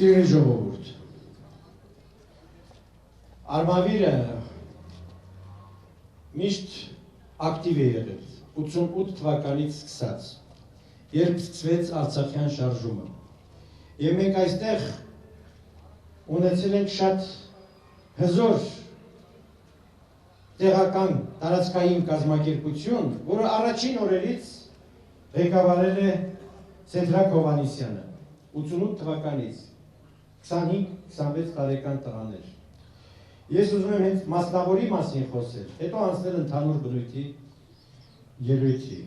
Սիրելի ժողովուրդ, Արմավիրը միշտ ակտիվ է եղել 88 թվականից սկսած, երբ սկսվեց Արցախյան շարժումը։ Եվ մենք այստեղ ունեցել ենք շատ հզոր տեղական տարածքային կազմակերպություն, որը առաջին օրերից ղեկավարել է Սեդրակ Հովհաննիսյանը, 88 թվականից, 25-26 տարեկան տղաներ։ Ես ուզում եմ հենց մասնավորի մասին խոսել, հետո անցնել ընդհանուր բնույթի ելույթի։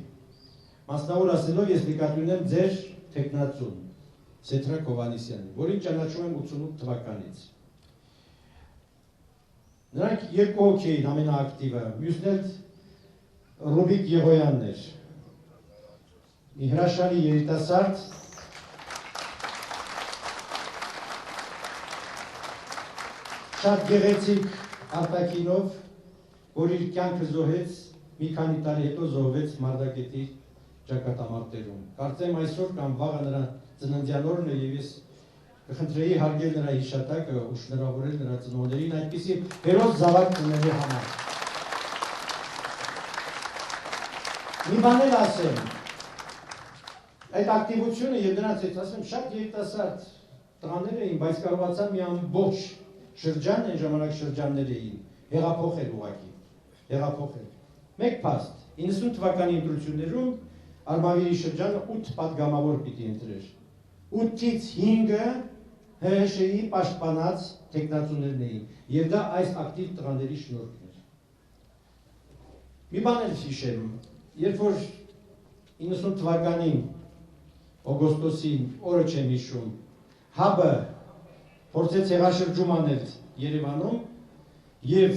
Մասնավոր ասելով ես նկատի ունեմ ձեր թեկնածուն, Սեդրակ Հովհաննիսյանին, որին ճանաչում եմ 88 թվականից։ Նրանք երկու հոգի էին ամենաակտիվը, մյուսն էլ Ռուբիկ Եղոյանն էր, մի հրաշալի երիտասարդ, շատ գեղեցիկ արտաքինով, որ իր կյանքը զոհեց, մի քանի տարի հետո զոհվեց Մարտակերտի ճակատամարտերում։ Կարծեմ այսօր կամ վաղը նրա ծննդյան օրն է եւ ես կխնդրեի հարգել նրա հիշատակը ու շնորհավորել նրա ծնողներին այդպիսի հերոս զավակ ծնելու համար։ Մի բան էլ ասեմ, այդ ակտիվությունը եւ նրանց հետ ասեմ շատ երիտասարդ տղաներ էին, բայց կարողացան մի ամբողջ շրջան այն ժամանակ շրջաններ էին, հեղափոխել ուղղակի, հեղափոխել։ Մեկ փաստ, 90 թվականի ընտրություններում Արմավիրի շրջանը 8 պատգամավոր պիտի ընտրեր։ 8-ից 5-ը ՀՀՇ-ի պաշտպանած թեկնածուներն էին, եւ դա այս ակտիվ տղաների շնորհքն էր։ Մի բան էլ հիշեմ, երբ որ 90 թվականին օգոստոսին օրը չեմ հիշում, ՀԱԲ-ը փորձեց հեղաշրջում անել Երևանում եւ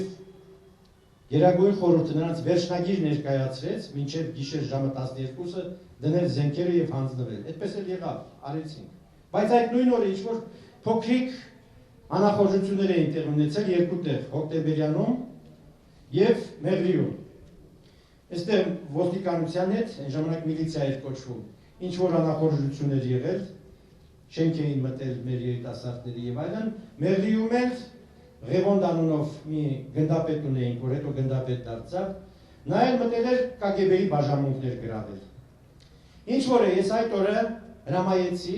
Գերագույն խորհուրդը նրանց վերջնագիր ներկայացրեց մինչև գիշեր ժամը 12-ը դնել զենքերը եւ հանձնվել։ Այդպես էլ եղավ, արեցինք։ Բայց այդ նույն օրը ինչ-որ փոքրիկ անախորժություններ էին տեղի ունեցել երկու տեղ, Հոկտեմբերյանում եւ Մեղրիում։ Այստեղ ոստիկանության հետ, այն ժամանակ միլիցիա էր կոչվում, ինչ-որ անախորժություններ եղել, շենք էին մտել մեր երիտասարդների եւ այլն, Մեղրիում էլ Ղևոնդ անունով մի գնդապետ ունեինք, որ հետո գնդապետ դարձավ, նա էլ մտել էր ԿԳԲ-ի բաժանմունքներ գրավել։ Ինչ որ է, ես այդ օրը հրամայեցի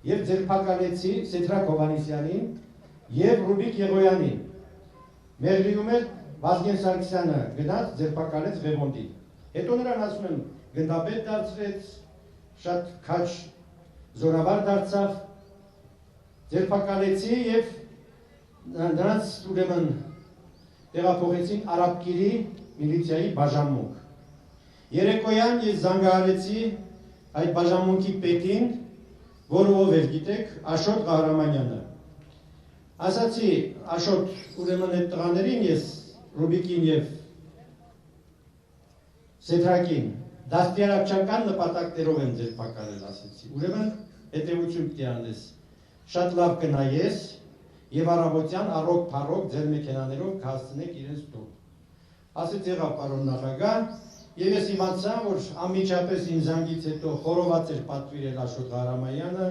եւ ձերբակալեցի Սեդրակ Հովհաննիսյանին եւ Ռուբիկ Եղոյանին։ Մեղրիում էլ Վազգեն Սարգսյանը գնաց ձերբակալեց Ղևոնդին։ Հետո նրան ասում են գնդապետ դարձրեց, շատ քաջ զորավար դարձավ, ձերբակալեցի եւ նրանց ուրեմն տեղափոխեցին Արաբկիրի միլիցիայի բաժանմունք։ Երեկոյան ես զանգահարեցի այդ բաժանմունքի պետին, որը ով էր գիտեք, Աշոտ Ղահրամանյանը։ Ասացի Աշոտ, ուրեմն այդ տղաներին ես Ռուբիկին եւ Սեդրակին դաստիարակչական նպատակներով եմ ձերբակալել, ասեցի։ Ուրեմն հետևություն պիտի անես, շատ լավ կնայես եւ առավոտյան առօգ-փառոգ ձեր մեքենաներով կհասցնեք իրենց տուն։ Ասեց եղավ պարոն նախագահ, եւ ես իմացա, որ անմիջապես ինձ զանգից հետո խորոված էր պատվիրել Աշոտ Ղահրամանյանը,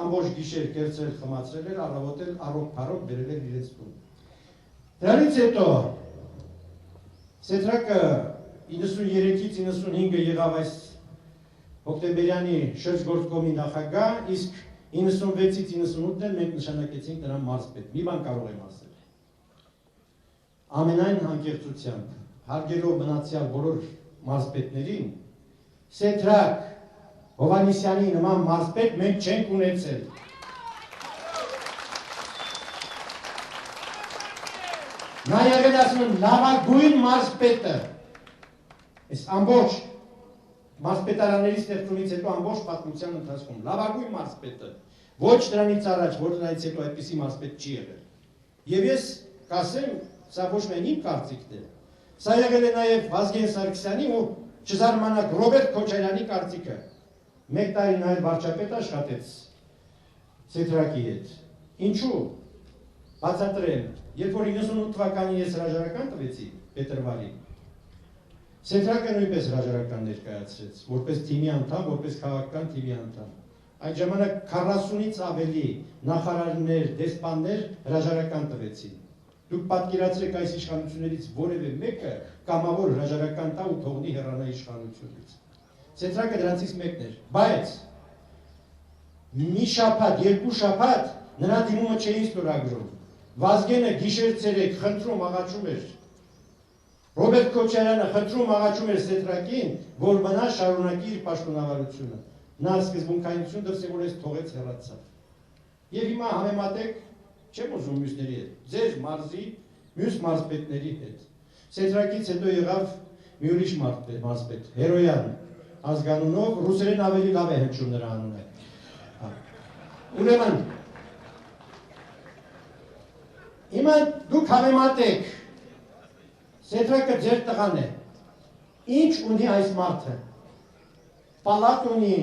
ամբողջ գիշեր կերծրել, խմացրել էր, առավոտ էլ առօգ-փառոգ բերել էր իրենց տուն։ Դրանից հետո Սեդրակը 93-ից 95-ը եղավ այս Հոկտեմբերյանի շրջգործկոմի նախագահ, իսկ 96-ից 98-ն էլ մենք նշանակեցինք նրան մարզպետ։ Մի բան կարող եմ ասել։ Ամենայն անկեղծությամբ, հարգելով մնացյալ բոլոր մարզպետներին, Սեդրակ Հովհաննիսյանի նման մարզպետ մենք չենք ունեցել։ Նա եղել ասում են լավագույն մարզպետը։ Այս ամբողջ մարզպետարանների ստեղծումից հետո ամբողջ պատմության ընթացքում լավագույն մարզպետը, ոչ դրանից առաջ, որ դրանից հետո այդպիսի մարզպետ չի եղել։ Եվ ես կասեմ, սա ոչ միայն իմ կարծիքն է, սա եղել է նաև Վազգեն Սարգսյանի ու չզարմանաք Ռոբերտ Քոչարյանի կարծիքը։ Մեկ տարի նա էլ վարչապետ աշխատեց Սեդրակի հետ։ Ինչու՞։ Բացատրեմ, երբ որ 98 թվականին ես հրաժարական տվեցի փետրվարին, Սեդրակը նույնպես հրաժարական ներկայացրեց, որպես թիմի անդամ, որպես քաղաքական թիմի անդամ։ այդ ժամանակ 40-ից ավելի նախարարներ, դեսպաններ հրաժարական տվեցին։ Դուք պատկերացրեք այս իշխանություններից որևէ մեկը կամավոր հրաժարական տա ու թողնի հեռանա իշխանությունից։ Ցենտրակը դրանցից մեկն էր, բայց մի շաբաթ, երկու շաբաթ նրա դիմումը չէին ստորագրում։ Վազգենը գիշեր-ցերեկ խնդրում աղաչում էր։ Ռոբերտ Քոչարյանը խնդրում աղաչում էր Ցենտրակին, որ մնա շարունակի իր պաշտոնավարությունը։ Նա սկզբունքայնություն դրսևորեց, թողեց, հեռացավ։ Եվ հիմա համեմատեք, չեմ ուզում մյուսների հետ, ձեր մարզի մյուս մարզպետների հետ։ Ցենտրակից հետո եղավ մի ուրիշ մարզպետ, Հերոյան ազգանունով, ռուսերեն ավելի լավ է հնչում նրա անունը։ Ուրեմն, հիմա դուք համեմատեք, Ցենտրակը ձեր տղան է, ինչ ունի այս մարդը, պալատ ունի,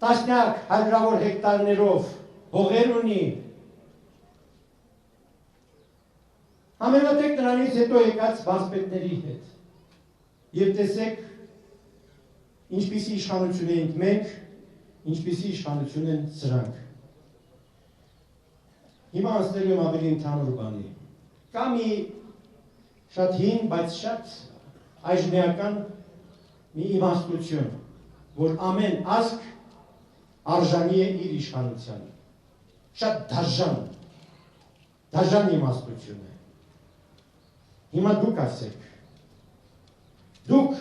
տասնյակ հարյուրավոր հեկտարներով, հողեր ունի, համեմատեք նրանից հետո եկած մարզպետների հետ և տեսեք ինչպիսի իշխանություն էինք մենք, ինչպիսի իշխանություն են սրանք։ Հիմա անցնելու եմ ավելի ընդհանուր բանի։ Կա մի շատ հին, բայց շատ այժմեական մի իմաստություն, որ ամեն ազգ արժանի է իր իշխանությանը։ Շատ դաժան իմաստություն է։ Հիմա դուք ասեք, դուք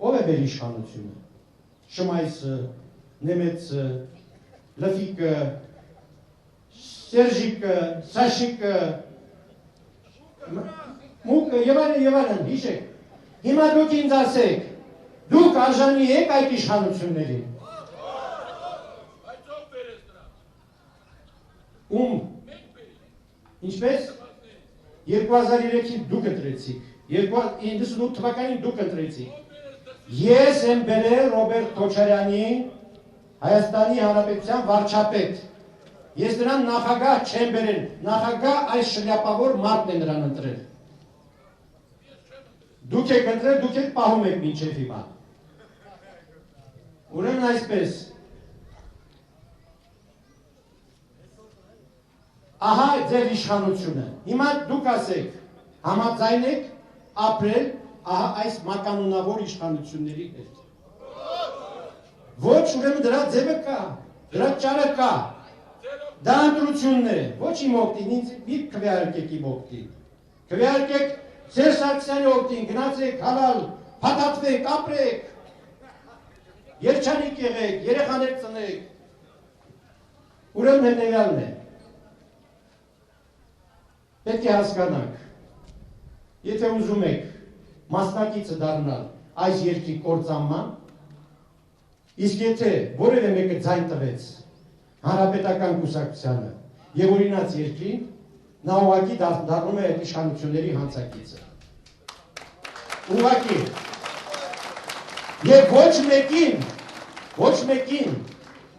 ով է մեր իշխանությունը, Շմայսը, Նեմեցը, Լվիկը, Սերժիկը, Սաշիկը, Մուկը և այլն, հիշեք, հիմա դուք ինձ ասեք, դուք արժանի եք այդ իշխանություններին։ Ում, ինչպես 2003-ին դուք ընտրեցիք, 98 թվականին դուք ընտրեցիք։ Ես եմ բերել Ռոբերտ Քոչարյանին Հայաստանի Հանրապետության վարչապետ։ Ես նրան նախագահ չեմ բերել, նախագահ այս շլյապավոր մարդն է նրան ընտրել։ Դուք եք ընտրել, դուք եք պահում եք մինչև հիմա։ Ուրեմն այսպես։ Ահա ձեր իշխանությունը։ Հիմա դուք ասեք, համաձայն եք ապրել ահա այս մականունավոր իշխանությունների հետ։ Ոչ, ուրեմն դրա ձևը կա, դրա ճարը կա։ Դա ընտրությունն է, ոչ իմ օգտին, ինձ մի քվեարկեք իմ օգտին։ Քվեարկեք Սերժ Սարգսյանի օգտին, գնացեք, հալալ, փաթաթվեք, ապրեք, երջանիկ եղեք, երեխաներ ծնեք։ Ուրեմն հետևյալն է։ Պետք է հասկանանք, եթե ուզում եք մասնակիցը դառնալ այս երկրի կործանման, իսկ եթե որևէ մեկը ձայն տվեց հանրապետական կուսակցությանը եւ օրինաց երկրին, նա ուղղակի դառնում է այդ իշխանությունների հանցակիցը։ Ուղղակի։ Եվ ոչ մեկին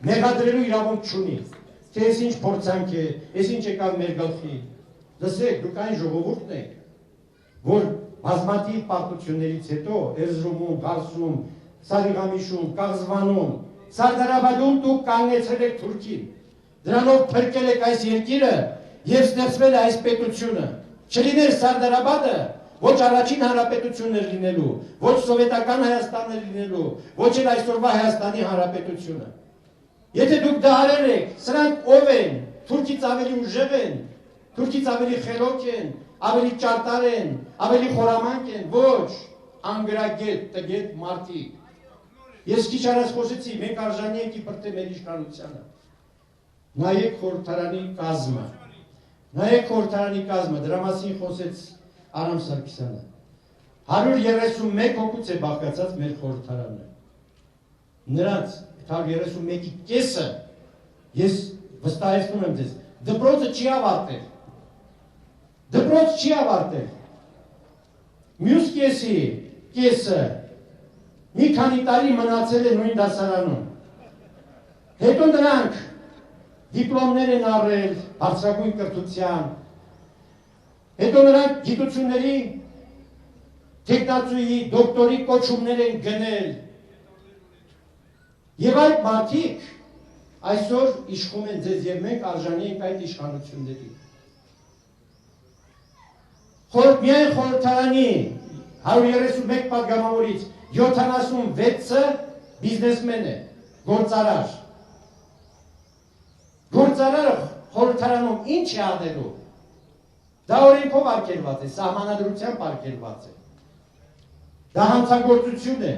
մեղադրելու իրավունք չունի, թե ես ինչ փորձանք է, ես ինչ եկավ մեր գլխի։ Լսեք, դուք այն ժողովուրդն եք, որ բազմաթիվ պարտություններից հետո Էրզրումում, Ղարսում, Սարիղամիշում, Կաղզվանում, Սարդարաբադում դուք կանգնեցրել եք Թուրքին, դրանով փրկել եք այս երկիրը և ստեղծվել է այս պետությունը։ Չլիներ Սարդարաբադը, ոչ առաջին հանրապետությունն էր լինելու, ոչ սովետական Հայաստանն էր լինելու, ոչ էլ այսօրվա Հայաստանի հանրապետությունը։ Եթե դուք դա արել եք, սրանք ով են, Թուրքից ավելի ուժեղ են, Թուրքից ավելի խելոք են, ավելի ճարտար են, ավելի խորամանկ են, ոչ, անգրագետ, տգետ մարդիկ։ Ես քիչ առաջ խոսեցի, մենք արժանի ենք իբրտե մեր իշխանությանը։ Նայեք խորհրդարանի կազմը։ Նայեք խորհրդարանի կազմը, դրա մասին խոսեց Արամ Սարգսյանը։ 131 հոգուց է բաղկացած մեր խորհրդարանը։ Նրանց 131-ի կեսը, ես վստահեցնում եմ ձեզ, դպրոցը չի ավարտել։ Դպրոց չի ավարտել։ Մյուս կեսը մի քանի տարի մնացել է նույն դասարանում։ Հետո նրանք դիպլոմներ են առել բարձրագույն կրթության։ Հետո նրանք գիտությունների տեխնացուի, դոկտորի կոչումներ են գնել։ Եվ այդ մարդիկ այսօր իշխում են ձեզ եւ մենք արժանի ենք այդ իշխանությունների։ Միայն խորհրդարանի 131 պատգամավորից 76-ը բիզնեսմեն է, գործարար։ Գործարարը խորհրդարանում ինչ է ադելու։ Դա օրենքով արգելված է, սահմանադրությամբ արգելված է։ Դա հանցագործություն է։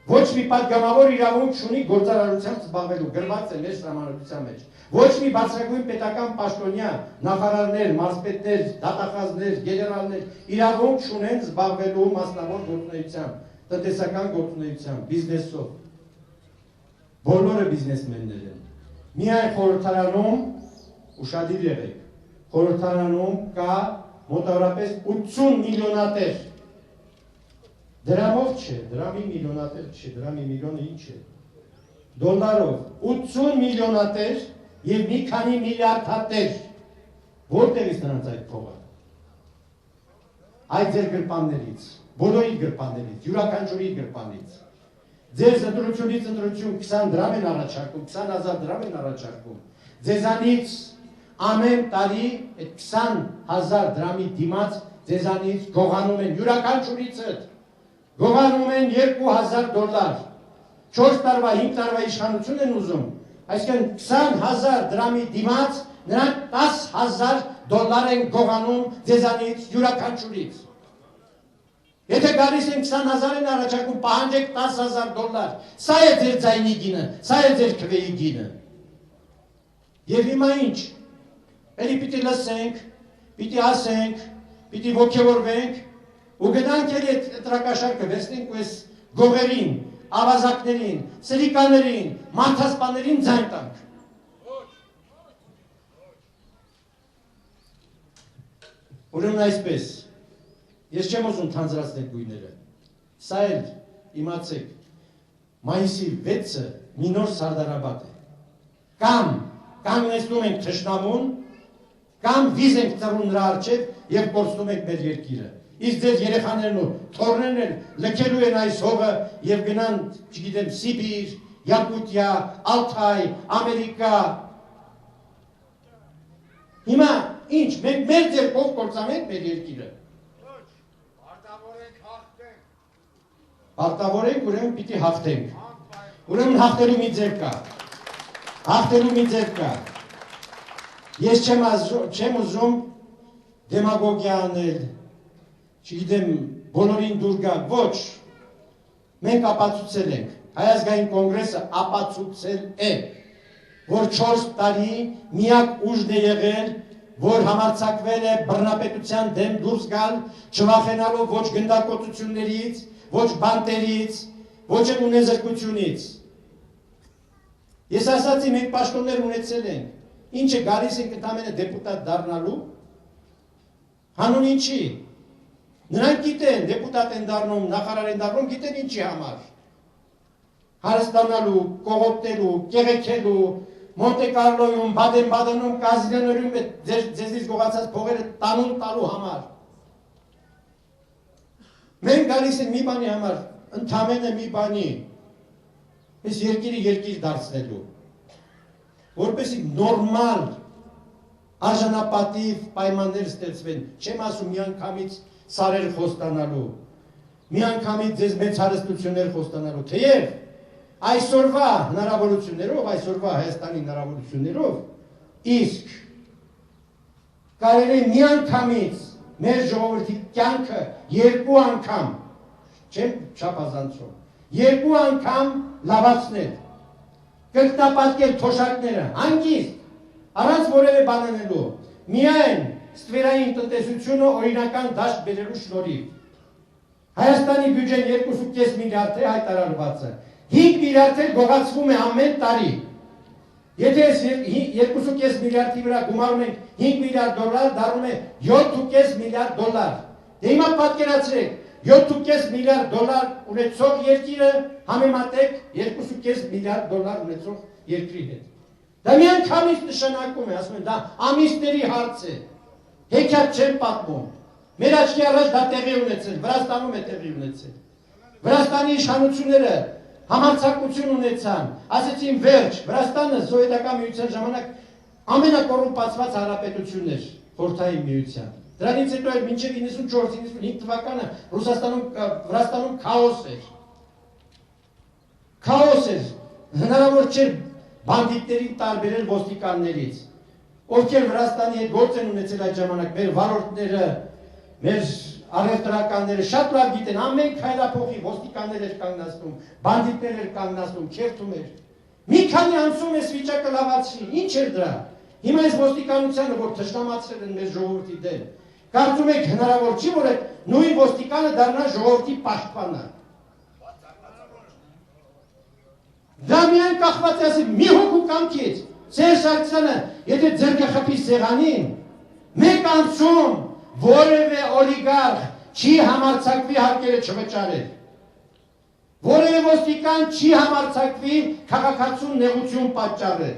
Ոչ մի պատգամավոր իրավունք չունի գործարարությամբ զբաղվելու, գրված է մեր սահմանադրության մեջ։ Ոչ մի բարձրագույն պետական պաշտոնյա, նախարարներ, մարզպետներ, դատախազներ, գեներալներ իրավունք չունեն զբաղվելու մասնավոր գործունեությամբ, տնտեսական գործունեությամբ, բիզնեսով։ Բոլորը բիզնեսմեններ են։ Միայն խորհրդարանում, ուշադիր եղեք, խորհրդարանում կա մոտավորապես 80 միլիոնատեր։ Դրամով չէ, դրամի միլիոնատեր չէ, դրամի միլիոնը ինչ է։ Դոլարով 80 միլիոնատեր եւ մի քանի միլիարդատեր։ Որտեղից նրանց այդ փողը։ Այդ ձեր գրպաններից, բոլորի գրպաններից, յուրաքանչյուրի գրպանից։ Ձեր ընտրությունից ընտրություն 20 դրամ են առաջարկում, 20,000 դրամ են առաջարկում։ Ձեզանից ամեն տարի այդ 20,000 դրամի դիմաց ձեզանից գողանում են յուրաքանչյուրից գողանում են $2,000, 4 տարվա, 5 տարվա իշխանություն են ուզում, այսինքն 20,000 դրամի դիմաց նրանք $10,000 են գողանում ձեզանից յուրաքանչյուրից։ Եթե գալիս են 20,000 են առաջարկում, պահանջեք $10,000, սա է ձեր ձայնի գինը, սա է ձեր քվեի գինը։ Եվ հիմա ինչ, էլի պիտի լսենք, պիտի ասենք, պիտի ոգևորվենք, ու գնանք էլ այդ տրակաշարքը վերցնենք ու այս գողերին, ավազակներին, սրիկաներին, մարդասպաներին ձայն տանք։ Ուրեմն այսպես, ես չեմ ուզում թանձրացնել գույները, սա էլ իմացեք, մայիսի 6-ը մի նոր Սարդարաբադ է, կամ կանգնեցնում ենք թշնամուն, կամ վիզ ենք ծռում նրա առջև և կորցնում ենք մեր երկիրը։ Իսկ ձեզ երեխաներն ու թոռներն էլ լքելու են այս հողը և գնան, չգիտեմ, Սիբիր, Յակուտիա, Ալթայ, Ամերիկա։ Հիմա ինչ, մենք մեր ձեռքով կործանենք մեր երկիրը։ Պարտավոր ենք, ուրեմն պիտի հաղթենք։ Ուրեմն հաղթելու մի ձև կա։ Հաղթելու մի ձև կա։ Ես չեմ ուզում դեմագոգիա անել, չգիտեմ, բոլորին դուր գալ, ոչ, մենք ապացուցել ենք, Հայ ազգային կոնգրեսը ապացուցել է, որ 4 տարի միակ ուժն է եղել, որ համարձակվել է բռնապետության դեմ դուրս գալ, չվախենալով ոչ գնդակոծություններից, ոչ բանտերից, ոչ էլ ունեզրկությունից։ Ես ասացի, մենք պաշտոններ ունեցել ենք, ինչ է գալիս ենք ընդամենը դեպուտատ դառնալու, հանուն ինչի։ Նրանք գիտեն, դեպուտատ են դառնում, նախարար են դառնում, գիտեն ինչի համար։ Հարստանալու, կողոպտելու, կեղեքելու, Մոնտե Կարլոյում, Բադեն-Բադենում, կազինոներում ձեզնից գողացած փողերը տանուն տալու համար։ Մենք գալիս ենք մի բանի համար, ընդամենը մի բանի, այս երկիրը երկիր դարձնելու, որպեսզի նորմալ, արժանապատիվ պայմաններ ստեղծվեն, չեմ ասում միանգամից սարեր խոստանալու, միանգամից ձեզ մեծ հարստություններ խոստանալու, թեև այսօրվա հնարավորություններով, այսօրվա Հայաստանի հնարավորություններով, իսկ կարելի միանգամից մեր ժողովրդի կյանքը 2 անգամ, չեմ չափազանցում, 2 անգամ լավացնել, կրկնապատկել թոշակները, հանգիստ, առանց որևէ բան անելու, միայն ստվերային տնտեսությունը օրինական դաշտ բերելու շնորհիվ։ Հայաստանի բյուջեն 2.5 միլիարդ է հայտարարվածը, 5 միլիարդ էլ գողացվում է ամեն տարի։ Եթե 2.5 միլիարդի վրա գումարում ենք 5 միլիարդ դոլար, դառնում է 7.5 միլիարդ դոլար։ Դե հիմա պատկերացրեք, 7.5 միլիարդ դոլար ունեցող երկիրը համեմատեք 2.5 միլիարդ դոլար ունեցող երկրի հետ։ Դա միանգամից նշանակում է, ասում են, դա ամիսների հարց է, հեքիաթ չեն պատմում։ Մեր աչքի առաջ դա տեղի ունեցել, Վրաստանում է տեղի ունեցել։ Վրաստանի իշխանությունները համարձակություն ունեցան, ասեցին վերջ, Վրաստանը սովետական միության ժամանակ ամենակոռումպացված հանրապետությունն էր Խորհրդային միության։ Դրանից հետո էլ մինչև 94-95 թվականը Վրաստանում քաոս էր։ Քաոս էր, հնարավոր չէր բանդիտներին տարբերել ոստիկաններից, ովքեր Վրաստանի հետ գործ են ունեցել այդ ժամանակ, մեր վարորդները, մեր առևտրականները շատ լավ գիտեն, ամեն քայլափոխի ոստիկաններ էր կանգնացնում, բանդիտներ էր կանգնացնում, քերթում էր։ Մի քանի ամսում էս վիճակը լավացրի, ինչ էր դրա։ Հիմա այս ոստիկանությանը, որ թշնամացրել են մեր ժողովրդի դեմ, կարծում եք հնարավոր չի, որ այդ նույն ոստիկանը դառնա ժողովրդի պաշտպանը։ Դա միայն կախված է ասի մի հոգու կամքից, Սերժ Սարգսյանը, եթե ձեռքը խփի սեղանին, մեկ ամսում որևէ օլիգարխ չի համարձակվի հարկերը չվճարել։ Որևէ ոստիկան չի համարձակվի քաղաքացուն նեղություն պատճառել։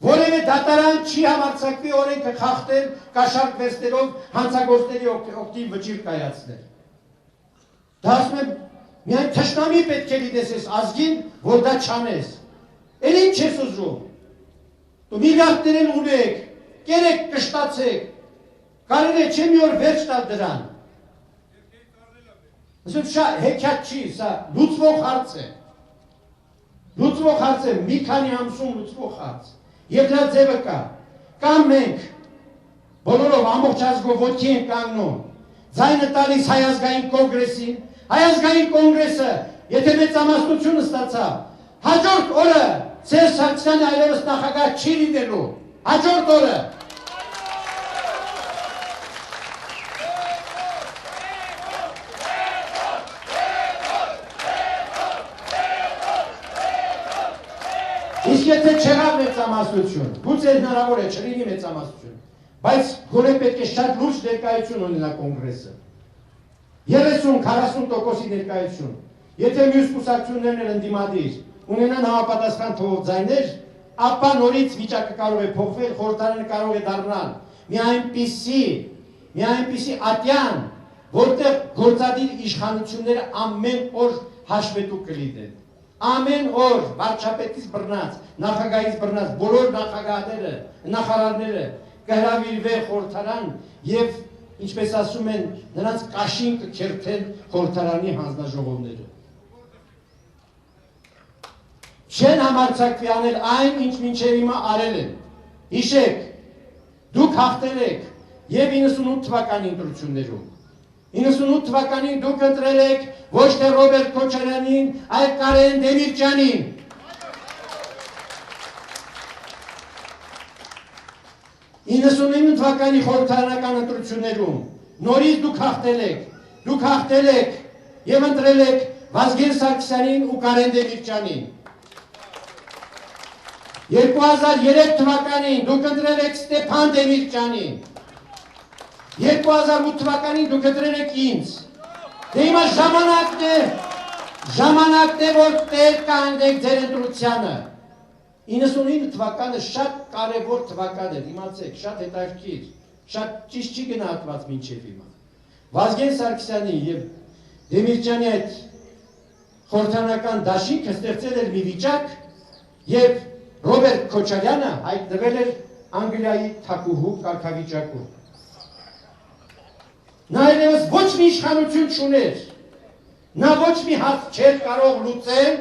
Որևէ դատարան չի համարձակվի օրենքը խախտել կաշառք վերցնելով հանցագործների օգտին վճիռ կայացնել։ Դա ասում եմ, միայն թշնամի պետք է լինես այս ազգին, որ դա չանես։ Էլ ինչ ես ուզում։ Դու միլիարդներ են ունեք, կերեք, կշտացեք, կարելի է չէ մի օր վերջ տալ դրան։ Ասում շատ հեքիաթ չի, սա լուծվող հարց է։ Լուծվող հարց է, մի քանի ամսում լուծվող հարց։ Եվ դրա ձևը կա։ Կամ մենք բոլորով ամբողջ ազգով ոտքի ենք կանգնում, ձայնը տալիս Հայ ազգային կոնգրեսին, Հայ ազգային կոնգրեսը, եթե մեծամասնությունը ստացավ, հաջորդ օրը Սերժ Սարգսյանը այլևս նախագահ չի լինելու, հաջորդ օրը։ Իսկ եթե չեղավ մեծամասնություն, գուցե հնարավոր է չլինի մեծամասնություն, բայց գոնե պետք է շատ լուրջ ներկայություն ունենա կոնգրեսը։ 30-40% ներկայություն։ Եթե մյուս կուսակցություններն են ընդդիմադիր, ունենան համապատասխան թվով ձայներ, ապա նորից վիճակը կարող է փոխվել, խորհրդարանը կարող է դառնալ մի այնպիսի ատյան, որտեղ գործադիր իշխանությունները ամեն օր հաշվետու կլինեն։ Ամեն օր վարչապետից բռնած, նախագահից բռնած, բոլոր նախագահները, նախարարները կհրավիրվեն խորհրդարան եւ ինչպես ասում են, նրանց կաշին կքերթեն խորհրդարանի հանձնաժողովները։ Չեն համարձակվի անել այն, ինչ մինչև հիմա արել են։ Հիշեք, դուք հաղթել եք եւ 98 թվականի ընտրություններում։ 98 թվականին դուք ընտրել եք ոչ թե Ռոբերտ Քոչարյանին, այլ Կարեն Դեմիրճյանին։ 99 թվականի խորհրդարանական ընտրություններում նորից դուք հաղթել եք եւ ընտրել եք Վազգեն Սարգսյանին ու Կարեն Դեմիրճյանին։ 2003 թվականին դուք ընտրել եք Ստեփան Դեմիրճյանին։ 2008 թվականին դուք ընտրել եք ինձ։ Դե հիմա ժամանակն է, որ տեր կանգնեք ձեր ընտրությանը։ 99 թվականը շատ կարևոր թվական է, իմացեք, շատ հետաքրքիր, շատ ճիշտ չի գնահատված մինչև հիմա։ Վազգեն Սարգսյանի եւ Դեմիրճյանի այդ խորհրդարանական դաշինքը ստեղծել էր մի վիճակ, եւ Ռոբերտ Քոչարյանը հայտնվել էր Անգլիայի թակուհու կարգավիճակում։ Նա այլևս ոչ մի իշխանություն չուներ, նա ոչ մի հարց չէր կարող լուծել,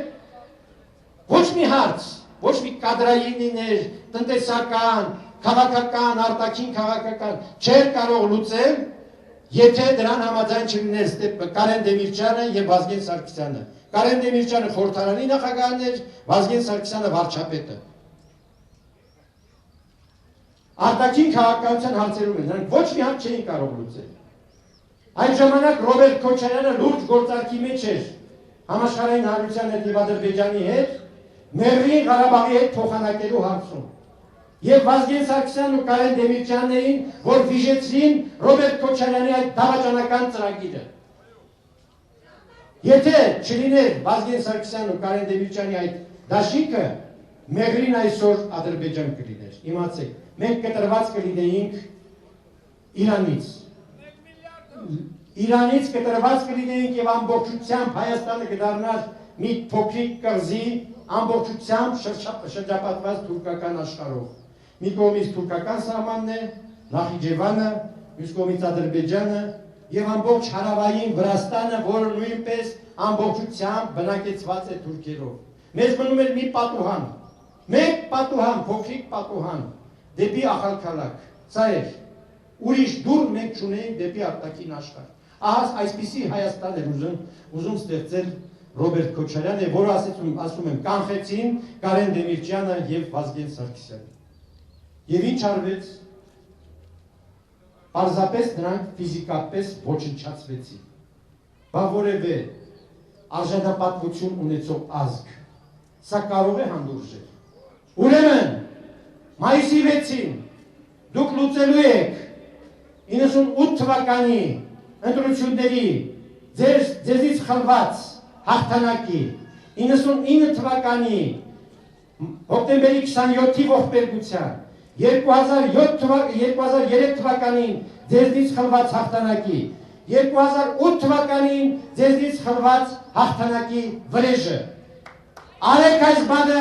ոչ մի հարց, ոչ մի կադրային լիներ, տնտեսական, քաղաքական, արտաքին քաղաքական, չէր կարող լուծել, եթե դրան համաձայն չլիներ Կարեն Դեմիրճյանը եւ Վազգեն Սարգսյանը։ Կարեն Դեմիրճյանը խորհրդարանի նախագահն էր, Վազգեն Սարգսյանը վարչապետը։ Արտաքին քաղաքականության հարցերում են, նրանք ոչ մի հարց չէին կարող լուծել։ Այդ ժամանակ Ռոբերտ Քոչարյանը լուրջ գործարքի մեջ էր համաշխարհային հանրության հետ եւ Ադրբեջանի հետ, Մեղրին Ղարաբաղի հետ փոխանակելու հարցում։ Եվ Վազգեն Սարգսյանն ու Կարեն Դեմիրճյաններին, որ վիժեցրին Ռոբերտ Քոչարյանի այդ դավաճանական ծրագիրը։ Եթե չլիներ Վազգեն Սարգսյանն ու Կարեն Դեմիրճյանի այդ դաշինքը, Մեղրին այսօր Ադրբեջան կլիներ։ Իմացեք, մենք կտրված կլինեինք Իրանից կտրված կլինեինք եւ ամբողջությամբ Հայաստանը կդառնար մի փոքրիկ կղզի ամբողջությամբ շրջապատված թուրքական աշխարհով։ Մի կողմից թուրքական սահմանն է, Նախիջևանը, մյուս կողմից Ադրբեջանը եւ ամբողջ հարավային Վրաստանը, որը նույնպես ամբողջությամբ բնակեցված է թուրքերով։ Մեզ մնում էր մի պատուհան, մեկ պատուհան, փոքրիկ պատուհան դեպի ախալքալակ։ Սա էր։ Ուրիշ դուր մենք չունեինք դեպի արտաքին աշխարհ։ Ահա այսպիսի Հայաստան էր ուզում ստեղծել Ռոբերտ Քոչարյանը, որը ասում եմ կանխեցին Կարեն Դեմիրճյանը եւ Վազգեն Սարգսյանը։ Եվ ինչ արվեց։ Պարզապես նրանք ֆիզիկապես ոչնչացվեցին։ Բա որևէ արժանապատվություն ունեցող ազգ սա կարող է հանդուրժել։ Ուրեմն մայիսի 6-ին դուք լուծելու եք 98 թվականի ընտրությունների ձեզից խլված հաղթանակի, 99 թվականի հոկտեմբերի 27-ի ողբերգության, 2003 թվականին ձեզնից խլված հաղթանակի, 2008 թվականին ձեզնից խլված հաղթանակի վրեժը։ Արեք այս բանը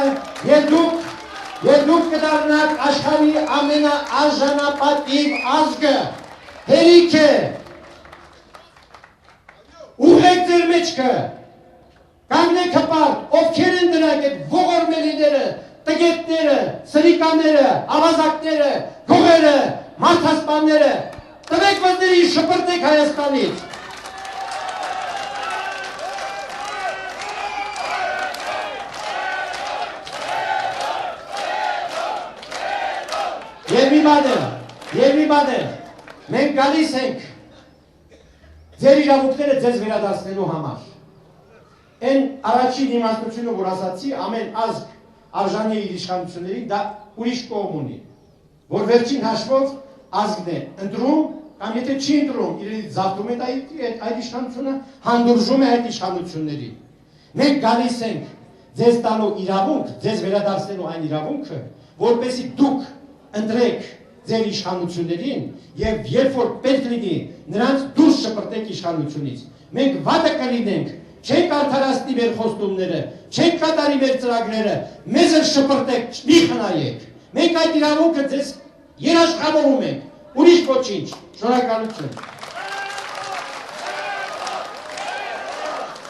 և դուք կդառնաք աշխարհի ամենաարժանապատիվ ազգը, հերիք է, ուղղեք ձեր մեջքը, կանգնեք հպարտ, ովքեր են դրանք այդ ողորմելիները, տգետները, սրիկաները, ավազակները, գողերը, մարդասպանները, տվեք վզների շպրտեք Հայաստանից։ Եվ մի բան է, մենք գալիս ենք ձեր իրավունքները ձեզ վերադարձնելու համար։ Այն առաջին իմաստությունը, որ ասացի, ամեն ազգ արժանի է իր իշխանություններին, դա ուրիշ կողմ ունի, որ վերջին հաշվով ազգն է ընտրում, կամ եթե չի ընտրում, իրենից զավթում է այդ իշխանությունը, հանդուրժում է այդ իշխանությունների։ Մենք գալիս ենք ձեզ տալու իրավունք, ձեզ վերադարձնելու այն իրավունքը, որպեսզի դուք ընտրեք ձեր իշխանություններին եւ երբ որ պետք լինի նրանց դուրս շպրտեք իշխանությունից։ Մենք վատը կլինենք, չենք արդարացնի մեր խոստումները, չենք կատարի մեր ծրագրերը, մեզ էլ շպրտեք, մի խնայեք։ Մենք այդ իրավունքը ձեզ երաշխավորում ենք, ուրիշ ոչինչ։ Շնորհակալություն։